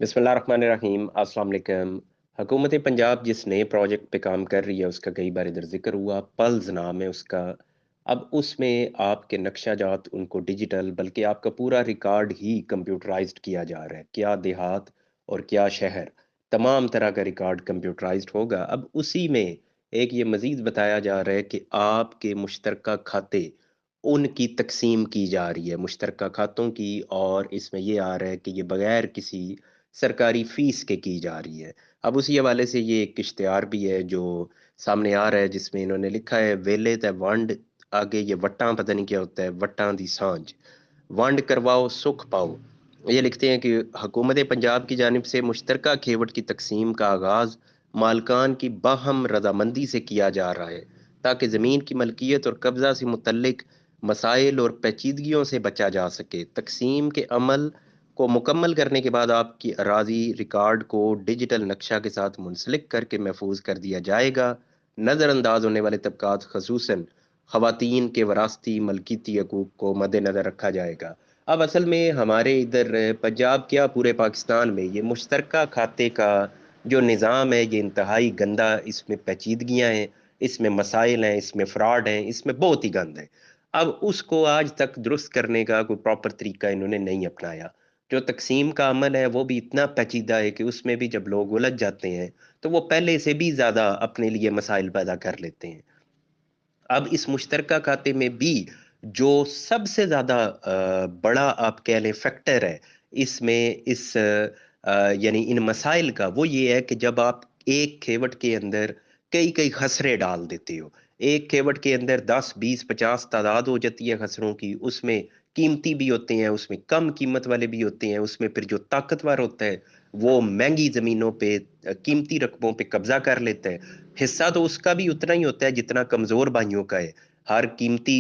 बिस्मिल्लाहिर्रहमानिर्रहीम। अस्सलाम वालेकुम। हुकूमत पंजाब जिस नए प्रोजेक्ट पे काम कर रही है उसका कई बार इधर जिक्र हुआ। पल्स नाम है उसका। अब उसमें आपके नक्शा जात उनको डिजिटल बल्कि आपका पूरा रिकॉर्ड ही कंप्यूटराइज्ड किया जा रहा है। क्या देहात और क्या शहर, तमाम तरह का रिकॉर्ड कंप्यूटराइज्ड होगा। अब उसी में एक ये मज़ीद बताया जा रहा है कि आपके मुश्तरका खाते उनकी तकसीम की जा रही है, मुश्तरका खातों की। और इसमें ये आ रहा है कि ये बगैर किसी सरकारी फीस के की जा रही है। अब उसी हवाले से ये एक इश्तिहार भी है जो सामने आ रहा है, जिसमें इन्होंने लिखा है वेले ते वंड, आगे ये वट्टां पता नहीं क्या होता है, वट्टां दी सांझ, वंड करवाओ सुख पाओ। ये लिखते हैं कि हुकूमत पंजाब की जानिब से मुश्तरका खेवट की तकसीम का आगाज़ मालकान की बाहम रजामंदी से किया जा रहा है, ताकि ज़मीन की मलकियत और कब्ज़ा से मुतल्लिक मसाइल और पेचीदगियों से बचा जा सके। तकसीम के अमल को मुकम्मल करने के बाद आपकी अराजी रिकॉर्ड को डिजिटल नक्शा के साथ मुंसलिक करके महफूज कर दिया जाएगा। नज़रअंदाज होने वाले तबकात खसूसन ख़वातीन के वरासती मलकीती हकूक़ को मद्देनज़र रखा जाएगा। अब असल में हमारे इधर पंजाब क्या पूरे पाकिस्तान में ये मुश्तरका खाते का जो निज़ाम है ये इंतहाई गंदा, इसमें पेचीदगियाँ हैं, इसमें मसाइल हैं, इसमें फ्रॉड हैं, इसमें बहुत ही गंद है। अब उसको आज तक दुरुस्त करने का कोई प्रॉपर तरीका इन्होंने नहीं अपनाया। जो तक़सीम का अमल है वो भी इतना पेचीदा है कि उसमें भी जब लोग उलझ जाते हैं तो वो पहले से भी ज़्यादा अपने लिए मसाइल पैदा कर लेते हैं। अब इस मुश्तरका खाते में भी जो सबसे ज़्यादा बड़ा आप कह लें फैक्टर है इसमें यानी इन मसाइल का, वो ये है कि जब आप एक खेवट के अंदर कई-कई खसरे डाल देते हो। एक खेवट के अंदर 10, 20, 50 तादाद हो जाती है खसरों की, उसमें कीमती भी होते हैं, उसमें कम कीमत वाले भी होते हैं, उसमें फिर जो ताकतवर होता है, वो महँगी ज़मीनों पे कीमती रकबों पे कब्ज़ा कर लेता है। हिस्सा तो उसका भी उतना ही होता है जितना कमज़ोर भाइयों का है, हर कीमती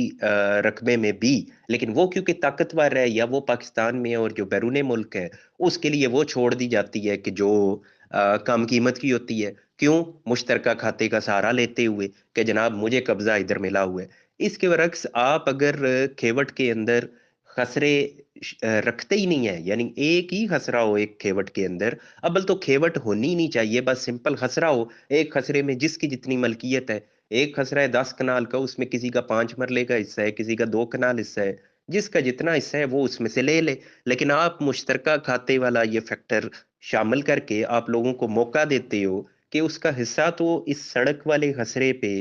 रकबे में भी। लेकिन वो क्योंकि ताकतवर है या वो पाकिस्तान में है और जो बैरून मुल्क है, उसके लिए वो छोड़ दी जाती है कि जो कम कीमत की होती है। क्यों? मुश्तरका खाते का सहारा लेते हुए कि जनाब मुझे कब्ज़ा इधर मिला हुआ है। इसके बरक्स आप अगर खेवट के अंदर खसरे रखते ही नहीं है, यानी एक ही खसरा हो एक खेवट के अंदर, अव्वल तो खेवट होनी ही नहीं चाहिए, बस सिंपल खसरा हो। एक खसरे में जिसकी जितनी मलकियत है, एक खसरा है 10 कनाल का, उसमें किसी का 5 मरले का हिस्सा है, किसी का 2 कनाल हिस्सा है। जिसका जितना हिस्सा है वो उसमें से ले ले। लेकिन आप मुश्तरका खाते वाला ये फैक्टर शामिल करके आप लोगों को मौका देते हो कि उसका हिस्सा तो इस सड़क वाले खसरे पे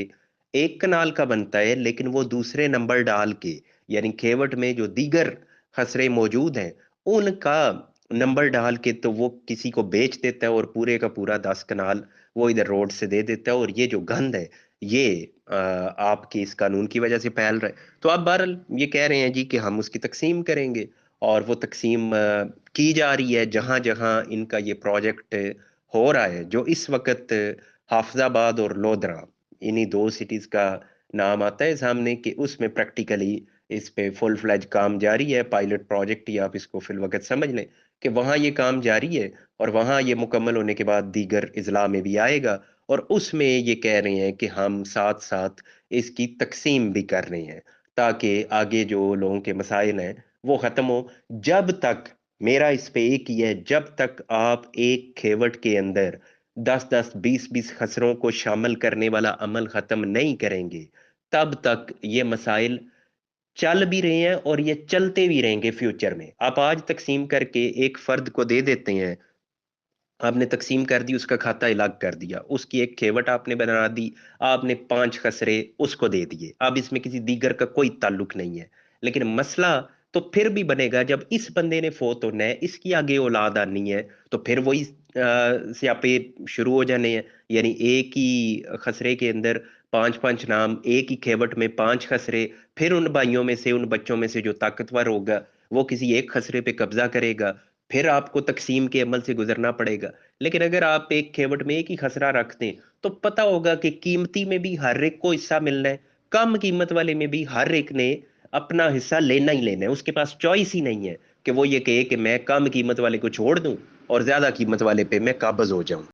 1 कनाल का बनता है, लेकिन वो दूसरे नंबर डाल के, यानी खेवट में जो दीगर खसरे मौजूद हैं, उनका नंबर डाल के तो वो किसी को बेच देता है और पूरे का पूरा 10 कनाल वो इधर रोड से दे देता है। और ये जो गंद है ये आपके इस कानून की वजह से फैल रहा है। तो आप बहरहाल ये कह रहे हैं जी कि हम उसकी तकसीम करेंगे, और वो तकसीम की जा रही है जहां जहां इनका ये प्रोजेक्ट हो रहा है, जो इस वक्त हाफिजाबाद और लोधरा, इन्हीं दो सिटीज का नाम आता है सामने, कि उसमें प्रैक्टिकली इस पे फुल फ्लैज काम जारी है। पायलट प्रोजेक्ट ही आप इसको फिल वक्त समझ लें कि वहाँ ये काम जारी है, और वहाँ ये मुकम्मल होने के बाद दीगर इजला में भी आएगा। और उसमें ये कह रहे हैं कि हम साथ साथ इसकी तकसीम भी कर रहे हैं, ताकि आगे जो लोगों के मसाइल हैं वो ख़त्म हो। जब तक, मेरा इस पे एक ही है, जब तक आप एक खेवट के अंदर 10-10, 20-20 खसरों को शामिल करने वाला अमल ख़त्म नहीं करेंगे, तब तक ये मसाइल चल भी रहे हैं और ये चलते भी रहेंगे फ्यूचर में। आप आज तकसीम करके एक फर्द को दे देते हैं, आपने तकसीम कर दी, उसका खाता अलग कर दिया, उसकी एक खेवट आपने बना दी, आपने 5 खसरे उसको दे दिए। अब इसमें किसी दीगर का कोई ताल्लुक नहीं है। लेकिन मसला तो फिर भी बनेगा जब इस बंदे ने फोत होना है, इसकी आगे औलाद आनी है, तो फिर वही स्यापे शुरू हो जाने हैं। यानी एक ही खसरे के अंदर 5-5 नाम, एक ही खेवट में 5 खसरे, फिर उन भाइयों में से, उन बच्चों में से जो ताकतवर होगा, वो किसी एक खसरे पे कब्जा करेगा, फिर आपको तकसीम के अमल से गुजरना पड़ेगा। लेकिन अगर आप एक खेवट में एक ही खसरा रख दें, तो पता होगा कि कीमती में भी हर एक को हिस्सा मिलना है, कम कीमत वाले में भी हर एक ने अपना हिस्सा लेना ही लेना है। उसके पास चॉइस ही नहीं है कि वो ये कहे कि मैं कम कीमत वाले को छोड़ दूं और ज्यादा कीमत वाले पे मैं काबज हो जाऊं।